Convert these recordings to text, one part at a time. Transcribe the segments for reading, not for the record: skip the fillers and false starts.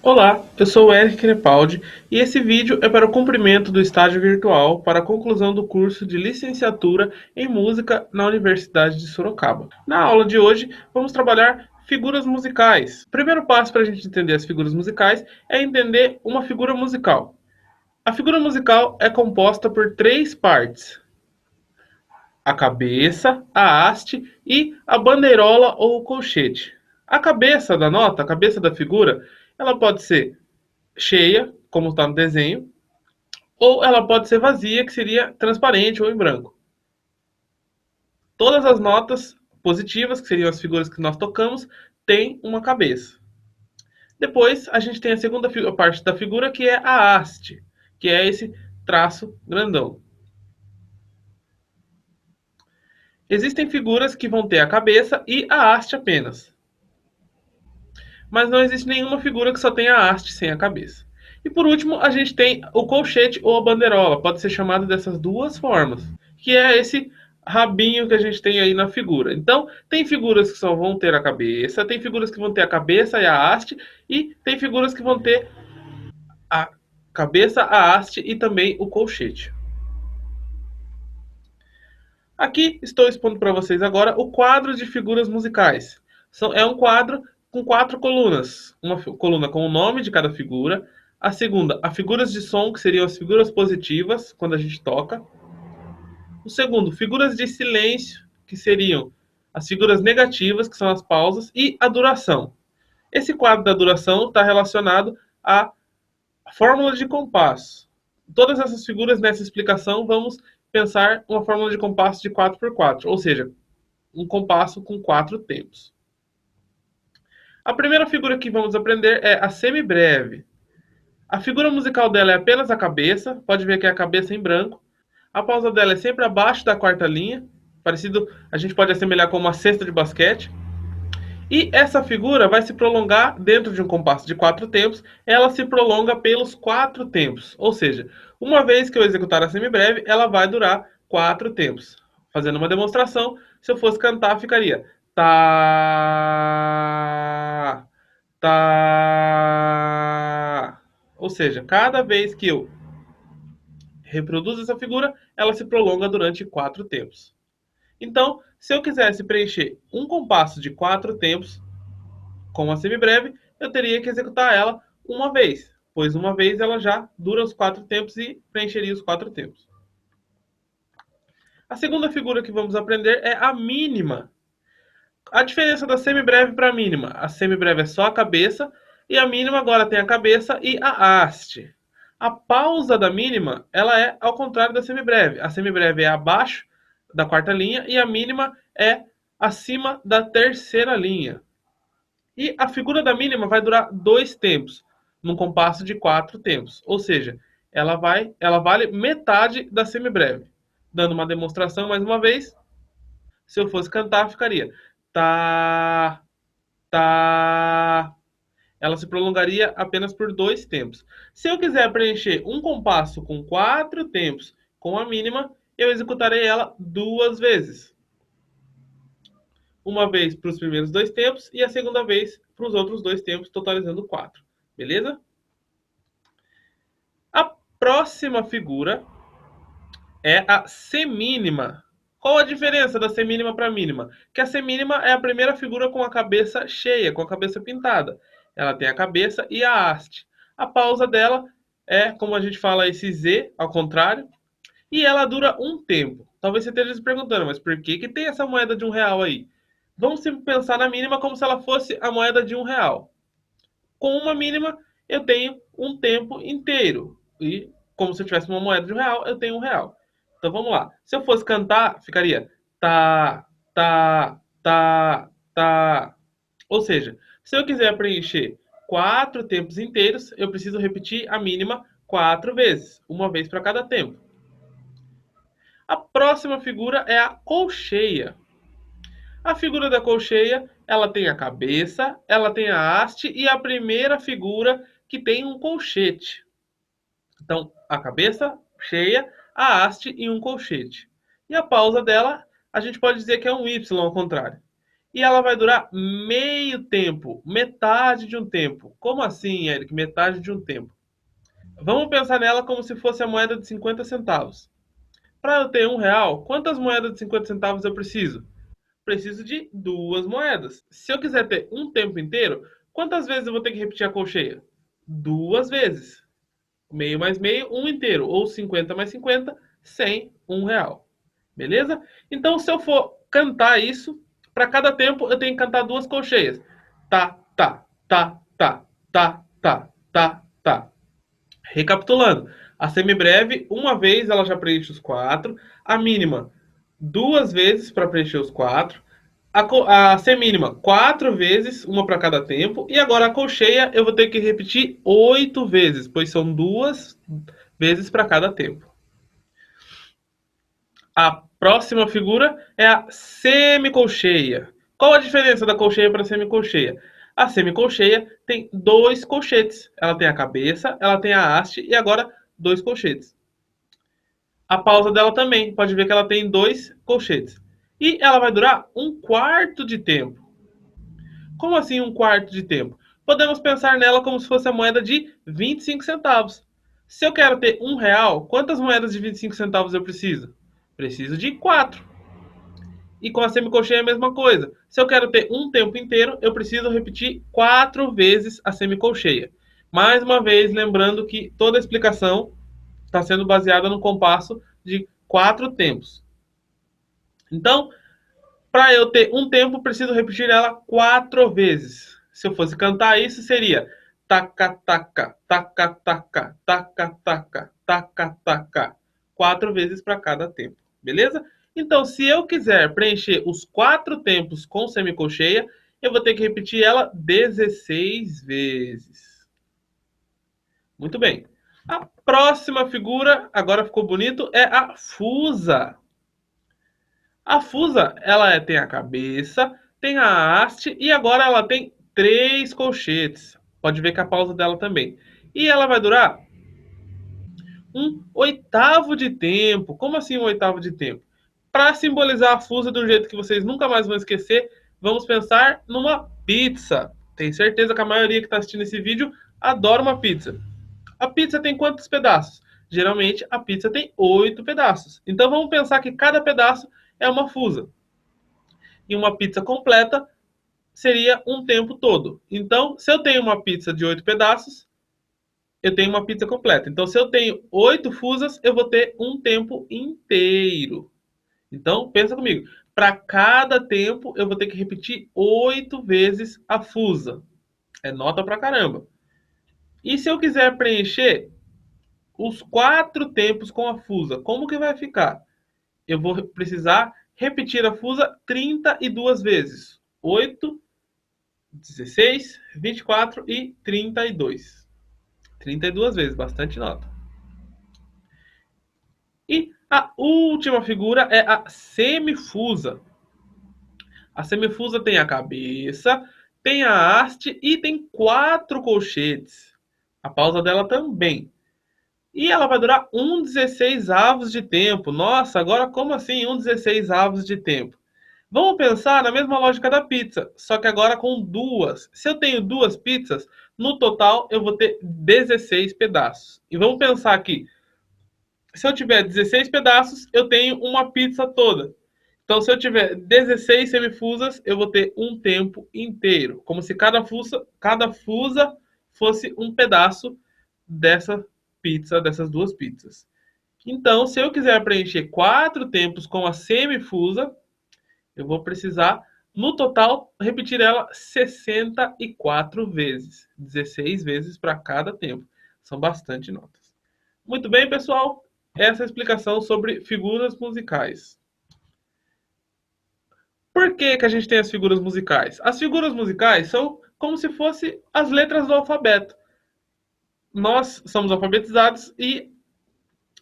Olá, eu sou o Eric Crepaldi e esse vídeo é para o cumprimento do estágio virtual para a conclusão do curso de licenciatura em música na Universidade de Sorocaba. Na aula de hoje, vamos trabalhar figuras musicais. O primeiro passo para a gente entender as figuras musicais é entender uma figura musical. A figura musical é composta por três partes: a cabeça, a haste e a bandeirola ou colchete. A cabeça da nota, a cabeça da figura, ela pode ser cheia, como está no desenho, ou ela pode ser vazia, que seria transparente ou em branco. Todas as notas positivas, que seriam as figuras que nós tocamos, têm uma cabeça. Depois, a gente tem a segunda parte da figura, que é a haste, que é esse traço grandão. Existem figuras que vão ter a cabeça e a haste apenas. Mas não existe nenhuma figura que só tenha a haste sem a cabeça. E por último, a gente tem o colchete ou a bandeirola, pode ser chamado dessas duas formas, que é esse rabinho que a gente tem aí na figura. Então, tem figuras que só vão ter a cabeça, tem figuras que vão ter a cabeça e a haste, e tem figuras que vão ter a cabeça, a haste e também o colchete. Aqui estou expondo para vocês agora o quadro de figuras musicais. É um quadro com quatro colunas. Uma coluna com o nome de cada figura. A segunda, as figuras de som, que seriam as figuras positivas, quando a gente toca. O segundo, figuras de silêncio, que seriam as figuras negativas, que são as pausas. E a duração. Esse quadro da duração está relacionado à fórmula de compasso. Todas essas figuras nessa explicação vamos pensar uma fórmula de compasso de 4x4, ou seja, um compasso com quatro tempos. A primeira figura que vamos aprender é a semibreve. A figura musical dela é apenas a cabeça, pode ver que é a cabeça em branco. A pausa dela é sempre abaixo da quarta linha, parecido, a gente pode assemelhar com uma cesta de basquete. E essa figura vai se prolongar dentro de um compasso de quatro tempos, ela se prolonga pelos quatro tempos. Ou seja, uma vez que eu executar a semibreve, ela vai durar quatro tempos. Fazendo uma demonstração, se eu fosse cantar, ficaria tá, tá. Ou seja, cada vez que eu reproduzo essa figura, ela se prolonga durante quatro tempos. Então, se eu quisesse preencher um compasso de quatro tempos, com a semibreve, eu teria que executar ela uma vez, pois uma vez ela já dura os quatro tempos e preencheria os quatro tempos. A segunda figura que vamos aprender é a mínima. A diferença da semibreve para a mínima: a semibreve é só a cabeça e a mínima agora tem a cabeça e a haste. A pausa da mínima, ela é ao contrário da semibreve. A semibreve é abaixo da quarta linha e a mínima é acima da terceira linha. E a figura da mínima vai durar dois tempos, num compasso de quatro tempos. Ou seja, ela vale metade da semibreve. Dando uma demonstração mais uma vez, se eu fosse cantar, ficaria tá, tá. Ela se prolongaria apenas por dois tempos. Se eu quiser preencher um compasso com quatro tempos com a mínima, eu executarei ela duas vezes. Uma vez para os primeiros dois tempos e a segunda vez para os outros dois tempos, totalizando quatro. Beleza? A próxima figura é a semínima. Qual a diferença da semínima para a mínima? Que a semínima é a primeira figura com a cabeça cheia, com a cabeça pintada. Ela tem a cabeça e a haste. A pausa dela é, como a gente fala, esse Z, ao contrário, e ela dura um tempo. Talvez você esteja se perguntando, mas por que tem essa moeda de R$ 1 aí? Vamos sempre pensar na mínima como se ela fosse a moeda de R$ 1. Com uma mínima, eu tenho um tempo inteiro. E como se eu tivesse uma moeda de R$ 1, eu tenho R$ 1. Então vamos lá. Se eu fosse cantar, ficaria tá, tá, tá, tá. Ou seja, se eu quiser preencher quatro tempos inteiros, eu preciso repetir a mínima quatro vezes, uma vez para cada tempo. A próxima figura é a colcheia. A figura da colcheia, ela tem a cabeça, ela tem a haste e a primeira figura que tem um colchete. Então, a cabeça cheia, a haste e um colchete. E a pausa dela, a gente pode dizer que é um Y ao contrário. e ela vai durar meio tempo, metade de um tempo. Como assim, Eric? Metade de um tempo. Vamos pensar nela como se fosse a moeda de 50 centavos. Para eu ter R$ 1, quantas moedas de 50 centavos eu preciso? Preciso de duas moedas. Se eu quiser ter um tempo inteiro, quantas vezes eu vou ter que repetir a colcheia? Duas vezes. Meio mais meio, um inteiro. Ou 50 mais 50, 100, R$ 1. Beleza? Então, se eu for cantar isso, para cada tempo eu tenho que cantar duas colcheias. Tá, tá, tá, tá, tá, tá, tá, tá. Recapitulando, a semibreve, uma vez ela já preenche os quatro, a mínima, duas vezes para preencher os quatro, a semínima, quatro vezes, uma para cada tempo, e agora a colcheia eu vou ter que repetir 8 vezes, pois são duas vezes para cada tempo. A próxima figura é a semicolcheia. Qual a diferença da colcheia para a semicolcheia? A semicolcheia tem dois colchetes. Ela tem a cabeça, ela tem a haste e agora dois colchetes. A pausa dela também, pode ver que ela tem dois colchetes. E ela vai durar um quarto de tempo. Como assim um quarto de tempo? Podemos pensar nela como se fosse a moeda de 25 centavos. Se eu quero ter R$ 1, quantas moedas de 25 centavos eu preciso? Preciso de 4. E com a semicolcheia é a mesma coisa. Se eu quero ter um tempo inteiro, eu preciso repetir 4 vezes a semicolcheia. Mais uma vez, lembrando que toda a explicação está sendo baseada no compasso de 4 tempos. Então, para eu ter um tempo, preciso repetir ela 4 vezes. Se eu fosse cantar isso, seria taca, taca, taca, taca, taca, taca, taca, taca. 4 vezes para cada tempo, beleza? Então, se eu quiser preencher os 4 tempos com semicolcheia, eu vou ter que repetir ela 16 vezes. Muito bem. A próxima figura, agora ficou bonito, é a fusa. A fusa, tem a cabeça, tem a haste e agora ela tem três colchetes. Pode ver que a pausa dela também. E ela vai durar um oitavo de tempo. Como assim um oitavo de tempo? Para simbolizar a fusa de um jeito que vocês nunca mais vão esquecer, vamos pensar numa pizza. Tenho certeza que a maioria que está assistindo esse vídeo adora uma pizza. A pizza tem quantos pedaços? Geralmente a pizza tem 8 pedaços. Então vamos pensar que cada pedaço é uma fusa. E uma pizza completa seria um tempo todo. Então, se eu tenho uma pizza de 8 pedaços, eu tenho uma pizza completa. Então, se eu tenho 8 fusas, eu vou ter um tempo inteiro. Então, pensa comigo. Para cada tempo, eu vou ter que repetir 8 vezes a fusa. É nota pra caramba. E se eu quiser preencher os 4 tempos com a fusa, como que vai ficar? Eu vou precisar repetir a fusa 32 vezes. 8, 16, 24 e 32. 32 vezes, bastante nota. E a última figura é a semifusa. A semifusa tem a cabeça, tem a haste e tem 4 colchetes. A pausa dela também. E ela vai durar 1/16 de tempo. Nossa, agora como assim 1/16 de tempo? Vamos pensar na mesma lógica da pizza, só que agora com duas. Se eu tenho duas pizzas, no total eu vou ter 16 pedaços. E vamos pensar aqui, se eu tiver 16 pedaços, eu tenho uma pizza toda. Então, se eu tiver 16 semifusas, eu vou ter um tempo inteiro, como se cada fusa fosse um pedaço dessa pizza, dessas duas pizzas. Então, se eu quiser preencher 4 tempos com a semifusa, eu vou precisar, no total, repetir ela 64 vezes. 16 vezes para cada tempo. São bastante notas. Muito bem, pessoal. Essa é a explicação sobre figuras musicais. Por que, que a gente tem as figuras musicais? As figuras musicais são como se fossem as letras do alfabeto. Nós somos alfabetizados e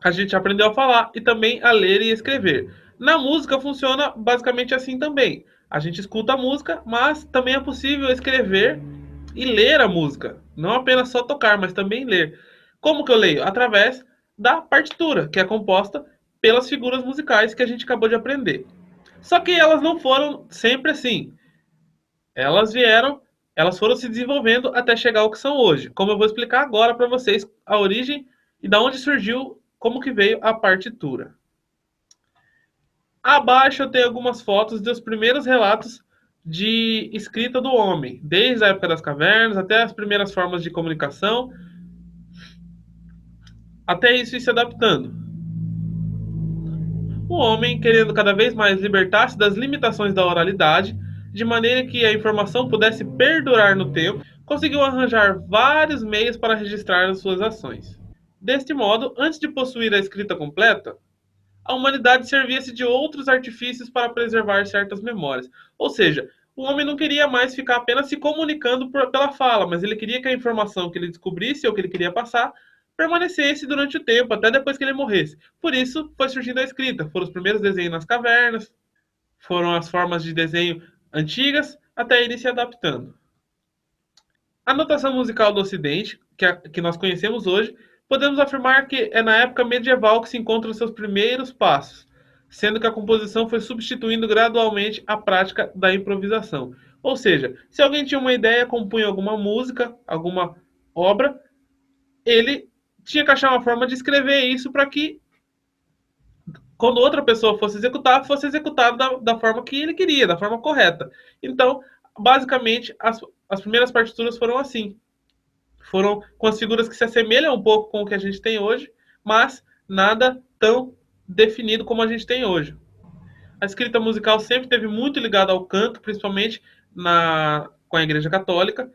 a gente aprendeu a falar e também a ler e escrever. Na música funciona basicamente assim também. A gente escuta a música, mas também é possível escrever e ler a música. Não apenas só tocar, mas também ler. Como que eu leio? Através da partitura, que é composta pelas figuras musicais que a gente acabou de aprender. Só que elas não foram sempre assim. Elas vieram, elas foram se desenvolvendo até chegar ao que são hoje. Como eu vou explicar agora para vocês a origem e da onde surgiu, como que veio a partitura. Abaixo eu tenho algumas fotos dos primeiros relatos de escrita do homem, desde a época das cavernas até as primeiras formas de comunicação, até isso ir se adaptando. O homem, querendo cada vez mais libertar-se das limitações da oralidade, de maneira que a informação pudesse perdurar no tempo, conseguiu arranjar vários meios para registrar as suas ações. Deste modo, antes de possuir a escrita completa, a humanidade servia-se de outros artifícios para preservar certas memórias. Ou seja, o homem não queria mais ficar apenas se comunicando pela fala, mas ele queria que a informação que ele descobrisse ou que ele queria passar permanecesse durante o tempo, até depois que ele morresse. Por isso foi surgindo a escrita. Foram os primeiros desenhos nas cavernas, foram as formas de desenho antigas, até ele se adaptando. A notação musical do Ocidente, que nós conhecemos hoje, podemos afirmar que é na época medieval que se encontram seus primeiros passos, sendo que a composição foi substituindo gradualmente a prática da improvisação. Ou seja, se alguém tinha uma ideia, compunha alguma música, alguma obra, ele tinha que achar uma forma de escrever isso para que, quando outra pessoa fosse executado da forma que ele queria, da forma correta. Então, basicamente, as primeiras partituras foram assim. Foram com as figuras que se assemelham um pouco com o que a gente tem hoje, mas nada tão definido como a gente tem hoje. A escrita musical sempre teve muito ligada ao canto, principalmente com a Igreja Católica,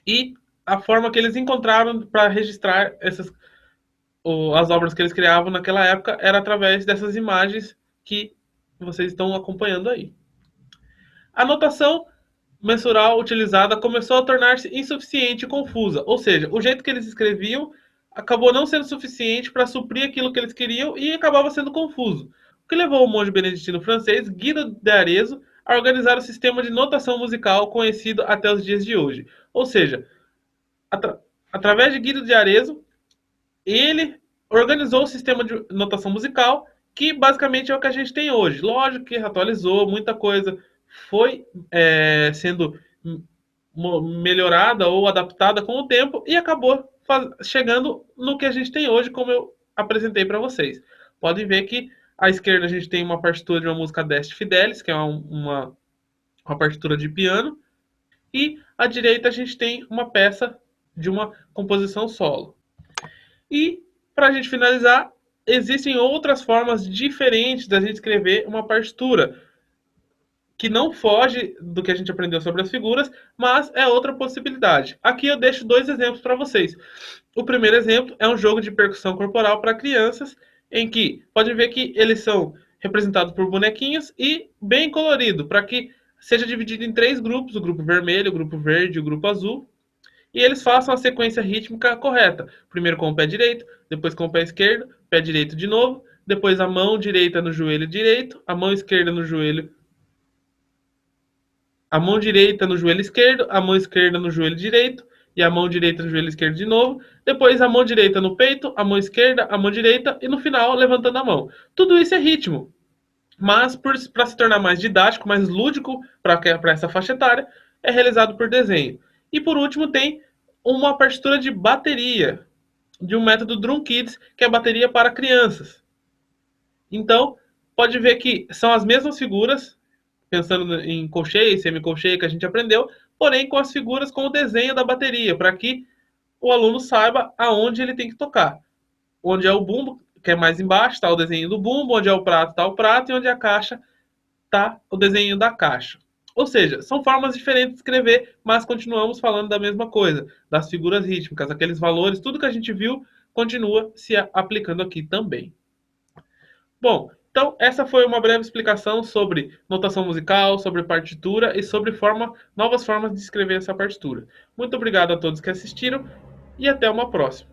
e a forma que eles encontraram para registrar as obras que eles criavam naquela época era através dessas imagens que vocês estão acompanhando aí. A notação mensural utilizada começou a tornar-se insuficiente e confusa, ou seja, o jeito que eles escreviam acabou não sendo suficiente para suprir aquilo que eles queriam e acabava sendo confuso, o que levou o monge beneditino francês Guido de Arezzo a organizar o sistema de notação musical conhecido até os dias de hoje. Ou seja, através de Guido de Arezzo, ele organizou o sistema de notação musical, que basicamente é o que a gente tem hoje. Lógico que atualizou, muita coisa foi sendo melhorada ou adaptada com o tempo e acabou chegando no que a gente tem hoje, como eu apresentei para vocês. Podem ver que à esquerda a gente tem uma partitura de uma música Deste Fidelis, que é uma partitura de piano, e à direita a gente tem uma peça de uma composição solo. E, para a gente finalizar, existem outras formas diferentes da gente escrever uma partitura, que não foge do que a gente aprendeu sobre as figuras, mas é outra possibilidade. Aqui eu deixo dois exemplos para vocês. O primeiro exemplo é um jogo de percussão corporal para crianças, em que pode ver que eles são representados por bonequinhos e bem colorido, para que seja dividido em três grupos: o grupo vermelho, o grupo verde e o grupo azul, e eles façam a sequência rítmica correta. Primeiro com o pé direito, depois com o pé esquerdo, pé direito de novo, depois a mão direita no joelho direito, a mão esquerda no joelho, a mão direita no joelho esquerdo, a mão esquerda no joelho direito e a mão direita no joelho esquerdo de novo, depois a mão direita no peito, a mão esquerda, a mão direita e no final levantando a mão. Tudo isso é ritmo, mas para se tornar mais didático, mais lúdico para essa faixa etária, é realizado por desenho. E por último tem uma partitura de bateria, de um método Drum Kids, que é a bateria para crianças. Então, pode ver que são as mesmas figuras, pensando em colcheia e semicolcheia que a gente aprendeu, porém com as figuras com o desenho da bateria, para que o aluno saiba aonde ele tem que tocar. Onde é o bumbo, que é mais embaixo, está o desenho do bumbo, onde é o prato, está o prato, e onde é a caixa, está o desenho da caixa. Ou seja, são formas diferentes de escrever, mas continuamos falando da mesma coisa, das figuras rítmicas, aqueles valores, tudo que a gente viu continua se aplicando aqui também. Bom, então essa foi uma breve explicação sobre notação musical, sobre partitura e sobre novas formas de escrever essa partitura. Muito obrigado a todos que assistiram e até uma próxima.